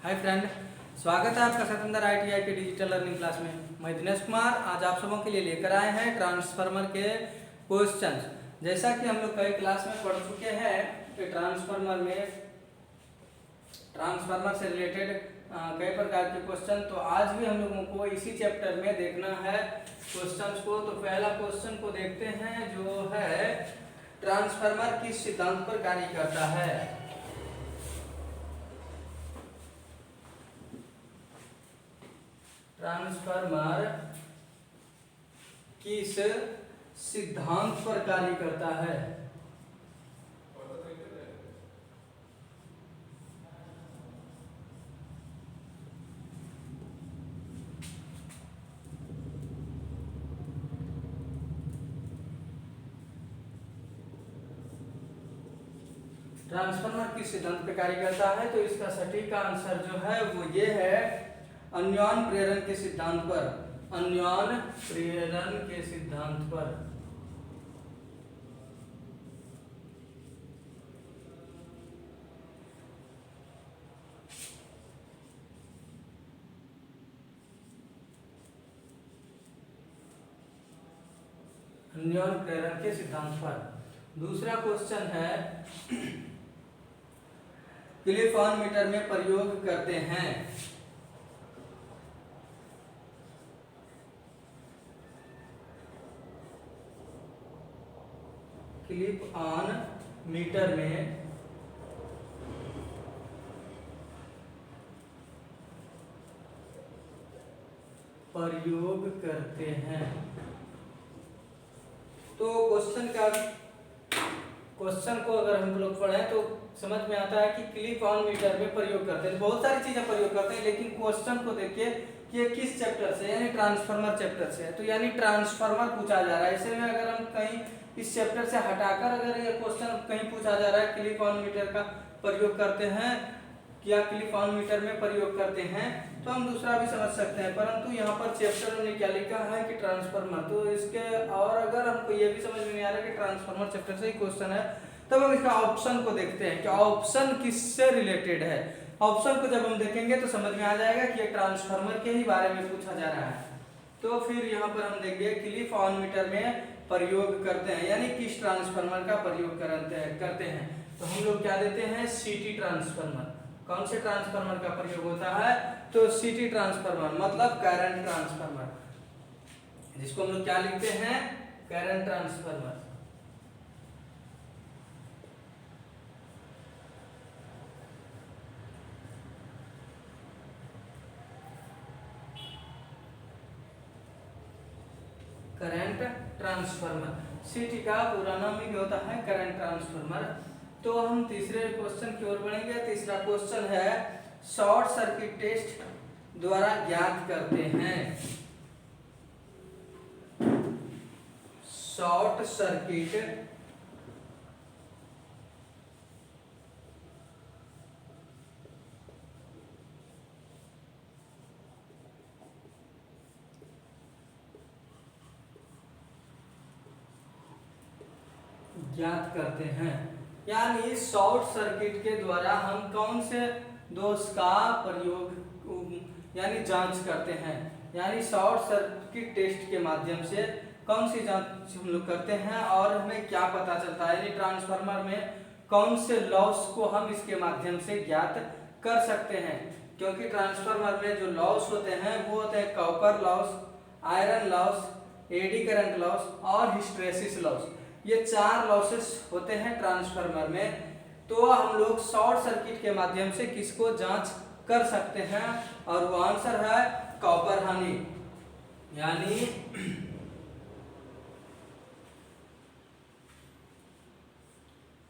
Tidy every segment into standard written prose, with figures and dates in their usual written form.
Hi friend, स्वागत है आपका सतेंद्र आईटीआई के डिजिटल लर्निंग क्लास में। मैं दिनेश कुमार आज आप सबों के लिए लेकर आए हैं ट्रांसफार्मर के क्वेश्चंस। जैसा कि हम लोग कई क्लास में पढ़ चुके हैं कि ट्रांसफार्मर से रिलेटेड कई प्रकार के क्वेश्चन, तो आज भी हम लोगों को इसी चैप्टर में देखना है क्वेश्चंस को। तो पहला क्वेश्चन को देखते हैं जो है ट्रांसफार्मर किस सिद्धांत पर कार्य करता है। ट्रांसफार्मर किस सिद्धांत पर कार्य करता है। ट्रांसफार्मर किस सिद्धांत पर कार्य करता है, तो इसका सटीक आंसर जो है वो ये है अन्योन प्रेरण के सिद्धांत पर। अन्योन प्रेरण के सिद्धांत पर। अन्योन प्रेरण के सिद्धांत पर। दूसरा क्वेश्चन है क्लिप ऑन मीटर में प्रयोग करते हैं। क्लिप ऑन मीटर में प्रयोग करते हैं। तो क्वेश्चन को अगर हम लोग पढ़ें तो समझ में आता है कि क्लिप ऑन मीटर में प्रयोग करते हैं। बहुत सारी चीजें प्रयोग करते हैं, लेकिन क्वेश्चन को देखिए कि ये किस चैप्टर से, यानी ट्रांसफार्मर चैप्टर से है। तो यानी ट्रांसफार्मर पूछा जा रहा है। ऐसे में अगर हम कहीं इस चैप्टर से हटाकर अगर ये क्वेश्चन कहीं पूछा जा रहा है क्लिप ऑन मीटर का प्रयोग करते हैं या क्लिप ऑन मीटर में प्रयोग करते हैं, तो हम दूसरा भी समझ सकते हैं। परंतु यहाँ पर चैप्टर में क्या लिखा है कि ट्रांसफार्मर, तो इसके और अगर हमको ये भी समझ में नहीं आ रहा कि ट्रांसफार्मर चैप्टर से ही क्वेश्चन है, तब हम इसका ऑप्शन को देखते हैं कि ऑप्शन किससे रिलेटेड है। ऑप्शन को जब हम देखेंगे तो समझ में आ जाएगा कि ये ट्रांसफार्मर के ही बारे में पूछा जा रहा है। तो फिर यहाँ पर हम देखेंगे क्लिप ऑन मीटर में प्रयोग करते हैं, यानी किस ट्रांसफार्मर का प्रयोग करते हैं। तो हम लोग क्या देते हैं, सीटी ट्रांसफार्मर। कौन से ट्रांसफार्मर का प्रयोग होता है, तो सीटी ट्रांसफार्मर मतलब करंट ट्रांसफार्मर, जिसको हम लोग क्या लिखते हैं, करंट ट्रांसफार्मर। करंट ट्रांसफार्मर, सीटी का पूरा नाम ही होता है करंट ट्रांसफार्मर। तो हम तीसरे क्वेश्चन की ओर बढ़ेंगे। तीसरा क्वेश्चन है शॉर्ट सर्किट टेस्ट द्वारा ज्ञात करते हैं। शॉर्ट सर्किट ज्ञात करते हैं, यानी शॉर्ट सर्किट के द्वारा हम कौन से दोष का प्रयोग यानी जांच करते हैं। यानी शॉर्ट सर्किट टेस्ट के माध्यम से कौन सी जांच हम लोग करते हैं और हमें क्या पता चलता है, यानी ट्रांसफार्मर में कौन से लॉस को हम इसके माध्यम से ज्ञात कर सकते हैं। क्योंकि ट्रांसफार्मर में जो लॉस होते हैं वो होते हैं copper loss, iron loss, eddy current loss और हिस्टैरिसीस लॉस। ये 4 लॉसेस होते हैं ट्रांसफार्मर में। तो हम लोग शॉर्ट सर्किट के माध्यम से किसको जांच कर सकते हैं, और वो आंसर है कॉपर हानि। यानी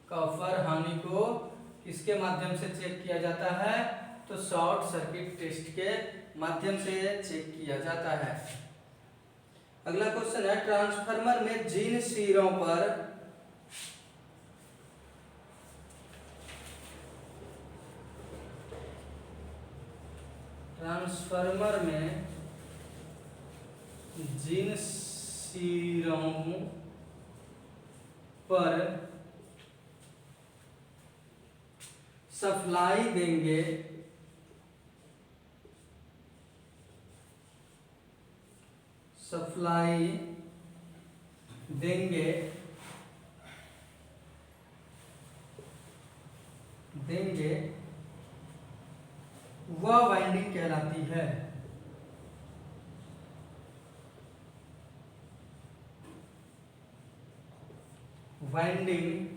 कॉपर हानि को किसके माध्यम से चेक किया जाता है, तो शॉर्ट सर्किट टेस्ट के माध्यम से चेक किया जाता है। अगला क्वेश्चन है ट्रांसफार्मर में जिन सिरों पर सप्लाई देंगे सप्लाई देंगे वह वाइंडिंग कहलाती है। वाइंडिंग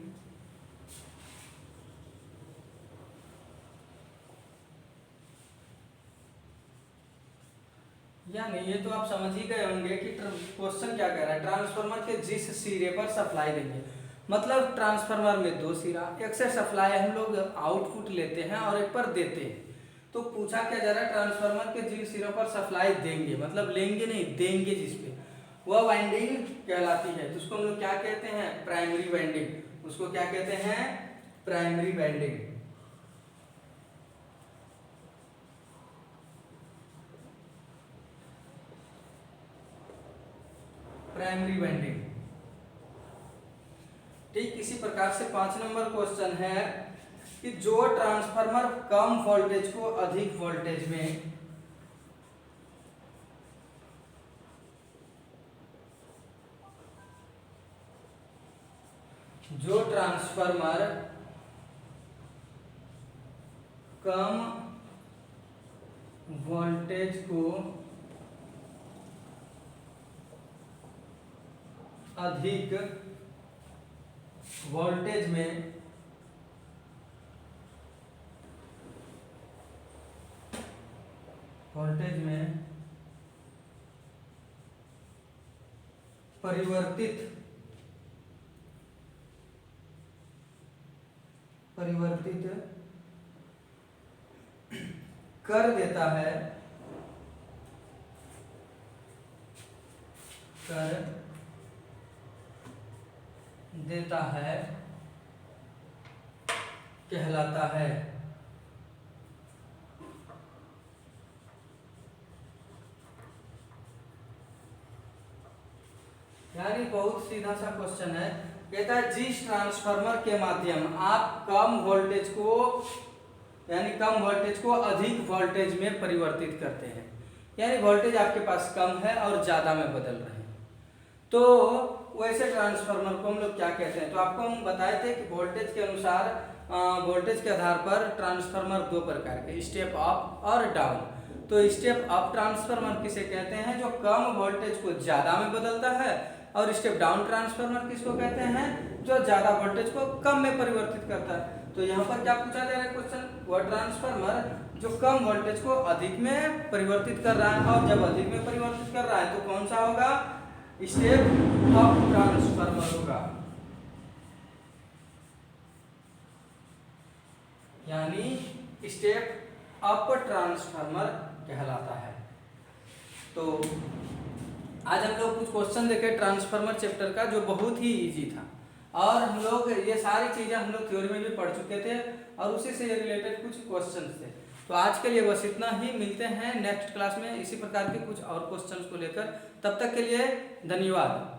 यानी ये तो आप समझ ही गए होंगे कि क्वेश्चन क्या कह रहा है, ट्रांसफार्मर के जिस सिरे पर सप्लाई देंगे, मतलब ट्रांसफार्मर में दो सिरा, एक से सप्लाई हम लोग आउटपुट लेते हैं और एक पर देते हैं। तो पूछा क्या जा रहा है, ट्रांसफार्मर के जिन सिरों पर सप्लाई देंगे, मतलब लेंगे नहीं, देंगे जिस पे, वह वाइंडिंग कहलाती है। तो उसको हम लोग क्या कहते हैं, प्राइमरी वाइंडिंग। उसको क्या कहते हैं, प्राइमरी वाइंडिंग। Primary winding. ठीक इसी प्रकार से 5 नंबर क्वेश्चन है कि जो ट्रांसफार्मर कम वोल्टेज को अधिक वोल्टेज में कम वोल्टेज को अधिक वोल्टेज में परिवर्तित कर देता है, कहलाता है। यानी बहुत सीधा सा क्वेश्चन है, कहता है जिस ट्रांसफार्मर के माध्यम आप कम वोल्टेज को अधिक वोल्टेज में परिवर्तित करते हैं, यानी वोल्टेज आपके पास कम है और ज्यादा में बदल रहे हैं, तो वैसे ट्रांसफार्मर को हम लोग क्या कहते हैं। तो आपको हम बताए थे कि वोल्टेज के अनुसार, वोल्टेज के आधार पर ट्रांसफार्मर दो प्रकार के, स्टेप अप और डाउन। तो स्टेप अप ट्रांसफार्मर किसे कहते हैं, जो कम वोल्टेज को ज्यादा में बदलता है, और स्टेप डाउन ट्रांसफार्मर किसको कहते हैं, जो ज्यादा वोल्टेज को कम में परिवर्तित करता है। तो यहाँ पर क्या पूछा जा रहा है क्वेश्चन, वह ट्रांसफार्मर जो कम वोल्टेज को अधिक में परिवर्तित कर रहा है, और जब अधिक में परिवर्तित कर रहा है तो कौन सा होगा, स्टेप अप ट्रांसफार्मर होगा, यानी स्टेप अप ट्रांसफार्मर कहलाता है। तो आज हम लोग कुछ क्वेश्चन देखे ट्रांसफार्मर चैप्टर का, जो बहुत ही इजी था, और हम लोग ये सारी चीजें हम लोग थ्योरी में भी पढ़ चुके थे, और उसी से रिलेटेड कुछ क्वेश्चन थे। तो आज के लिए बस इतना ही, मिलते हैं नेक्स्ट क्लास में इसी प्रकार के कुछ और क्वेश्चंस को लेकर। तब तक के लिए धन्यवाद।